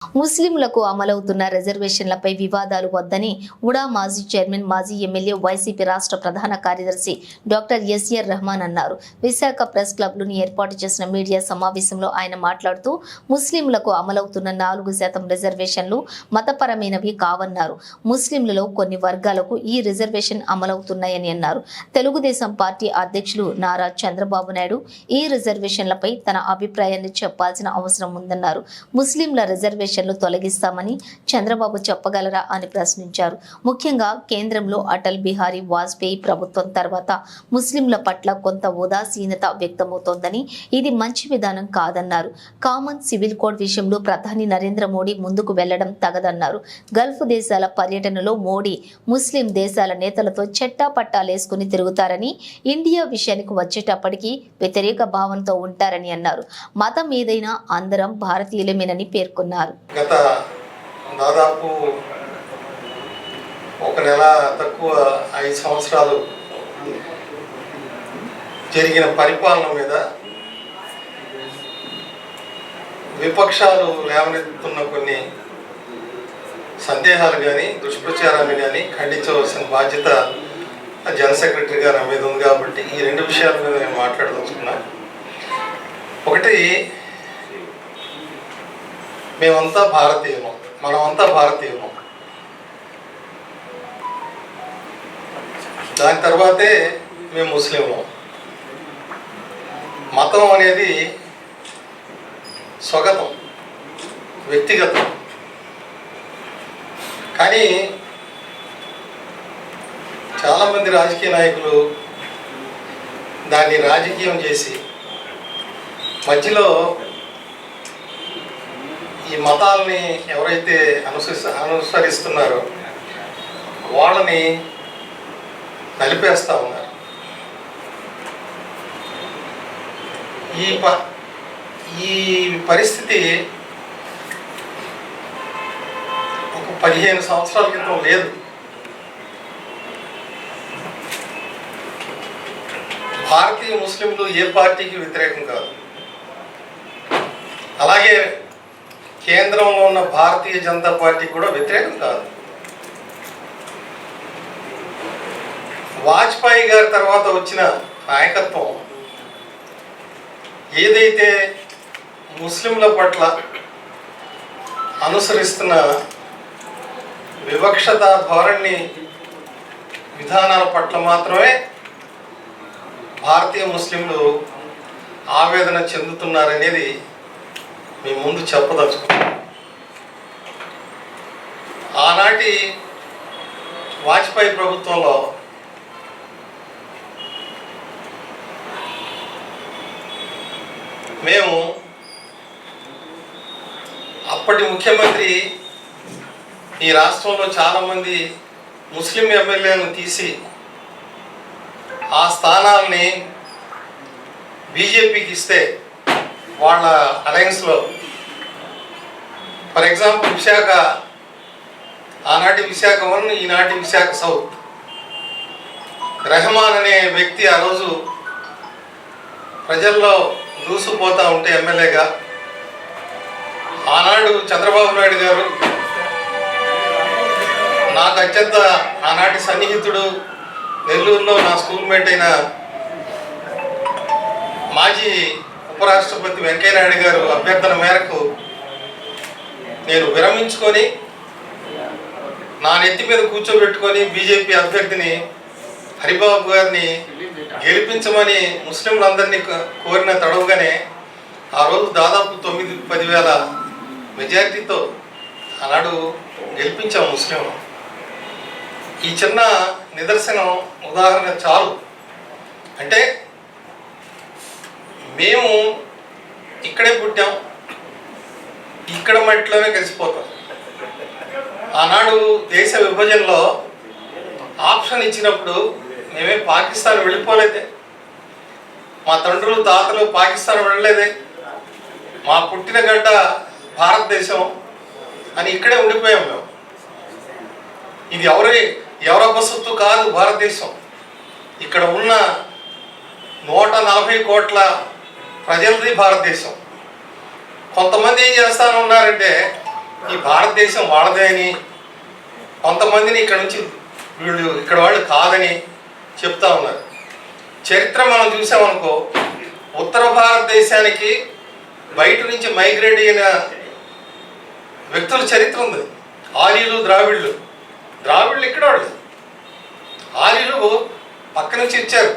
ముస్లింలకు అమలవుతున్న రిజర్వేషన్లపై వివాదాలు వద్దని ఉడా మాజీ చైర్మన్, మాజీ ఎమ్మెల్యే, వైసీపీ రాష్ట్ర ప్రధాన కార్యదర్శి డాక్టర్ ఎస్ఆర్ రెహమాన్ అన్నారు. విశాఖ ప్రెస్ క్లబ్లోని ఏర్పాటు చేసిన మీడియా సమావేశంలో ఆయన మాట్లాడుతూ, ముస్లింలకు అమలవుతున్న 4% రిజర్వేషన్లు మతపరమైనవి కావన్నారు. ముస్లింలలో కొన్ని వర్గాలకు ఈ రిజర్వేషన్ అమలవుతున్నాయని అన్నారు. తెలుగుదేశం పార్టీ అధ్యక్షులు నారా చంద్రబాబు నాయుడు ఈ రిజర్వేషన్లపై తన అభిప్రాయాన్ని చెప్పాల్సిన అవసరం ఉందన్నారు. ముస్లింల రిజర్వేషన్ తొలగిస్తామని చంద్రబాబు చెప్పగలరా అని ప్రశ్నించారు. ముఖ్యంగా కేంద్రంలో అటల్ బిహారీ వాజ్పేయి ప్రభుత్వం తర్వాత ముస్లింల పట్ల కొంత ఉదాసీనత వ్యక్తమవుతోందని, ఇది మంచి విధానం కాదన్నారు. కామన్ సివిల్ కోడ్ విషయంలో ప్రధాని నరేంద్ర మోడీ ముందుకు వెళ్లడం తగదన్నారు. గల్ఫ్ దేశాల పర్యటనలో మోడీ ముస్లిం దేశాల నేతలతో చెట్టాపట్టాలేసుకుని తిరుగుతారని, ఇండియా విషయానికి వచ్చేటప్పటికీ వ్యతిరేక భావంతో ఉంటారని అన్నారు. మతం ఏదైనా అందరం భారతీయులమేనని పేర్కొన్నారు. గత దాదాపు ఒక నెల తక్కువ 5 సంవత్సరాలు జరిగిన పరిపాలన మీద విపక్షాలు లేవనెత్తుతున్న కొన్ని సందేహాలు కానీ దుష్ప్రచారాన్ని కానీ ఖండించవలసిన బాధ్యత జనరల్ సెక్రటరీ గారి మీద ఉంది. కాబట్టి ఈ 2 విషయాల మీద నేను మాట్లాడదలుచుకున్నాను. ఒకటి, మేమంతా భారతీయులం, మనమంతా భారతీయులం. దాని తర్వాతే మేము ముస్లింలం. మతం అనేది స్వగతం, వ్యక్తిగతం. కానీ చాలామంది రాజకీయ నాయకులు దాన్ని రాజకీయం చేసి మధ్యలో ఈ మతాలని ఎవరైతే అనుసరిస్తున్నారో వాళ్ళని నలిపేస్తూ ఉన్నారు. ఈ పరిస్థితి ఒక 15 సంవత్సరాల క్రితం లేదు. భారతీయ ముస్లింలు ఏ పార్టీకి వ్యతిరేకం కాదు. అలాగే కేంద్రంలో ఉన్న భారతీయ జనతా పార్టీ కూడా వ్యతిరేకం కాదు. వాజ్పేయి గారి తర్వాత వచ్చిన నాయకత్వం ఏదైతే ముస్లింల పట్ల అనుసరిస్తున్న వివక్షత ధోరణి విధానాల పట్ల మాత్రమే భారతీయ ముస్లింలు ఆవేదన చెందుతున్నారనేది మీ ముందు చెప్పదలుచుకున్నాను. ఆనాటి వాజ్పేయి ప్రభుత్వంలో మేము అప్పటి ముఖ్యమంత్రి ఈ రాష్ట్రంలో చాలామంది ముస్లిం ఎమ్మెల్యేలను తీసి ఆ స్థానాలని బీజేపీకి ఇస్తే వాళ్ళ అలయన్స్లో, ఫర్ ఎగ్జాంపుల్ విశాఖ, ఆనాటి విశాఖ 1, ఈనాటి విశాఖ సౌత్. రెహమాన్ అనే వ్యక్తి ఆ రోజు ప్రజల్లో దూసుకుపోతూ ఉంటే ఎమ్మెల్యేగా, ఆనాడు చంద్రబాబు నాయుడు గారు నాకు అత్యంత ఆనాటి సన్నిహితుడు, నెల్లూరులో నా స్కూల్మేట్ అయిన మాజీ ఉపరాష్ట్రపతి వెంకయ్యనాయుడు గారు అభ్యర్థన మేరకు నేను విరమించుకొని నా నెత్తి మీద కూర్చోబెట్టుకొని బీజేపీ అభ్యర్థిని హరిబాబు గారిని గెలిపించమని ముస్లింలందరినీ కోరిన తడవుగానే ఆ రోజు దాదాపు 9-10 వేల మెజారిటీతో ఆనాడు గెలిపించాం ముస్లింలు. ఈ చిన్న నిదర్శనం, ఉదాహరణ చాలు. అంటే మేము ఇక్కడే పుట్టాం, ఇక్కడ మట్టిలోనే కలిసిపోతాం. ఆనాడు దేశ విభజనలో ఆప్షన్ ఇచ్చినప్పుడు మేమే పాకిస్తాన్ వెళ్ళిపోలేదే, మా తండ్రులు తాతలు పాకిస్తాన్ వెళ్ళలేదే, మా పుట్టిన గడ్డ భారతదేశం అని ఇక్కడే ఉండిపోయాం మేము. ఇది ఎవరొక్క సొత్తు కాదు భారతదేశం. ఇక్కడ ఉన్న 140 కోట్ల ప్రజలది భారతదేశం. కొంతమంది ఏం చేస్తాను ఉన్నారంటే ఈ భారతదేశం వాళ్ళదే అని, కొంతమందిని ఇక్కడ నుంచి వీళ్ళు ఇక్కడ వాళ్ళు కాదని చెప్తా ఉన్నారు. చరిత్ర మనం చూసామనుకో, ఉత్తర భారతదేశానికి బయట నుంచి మైగ్రేట్ అయిన వ్యక్తుల చరిత్ర ఉంది. ఆర్యులు, ద్రావిడులు ఇక్కడ వాళ్ళు, ఆర్యులు పక్క నుంచి ఇచ్చారు,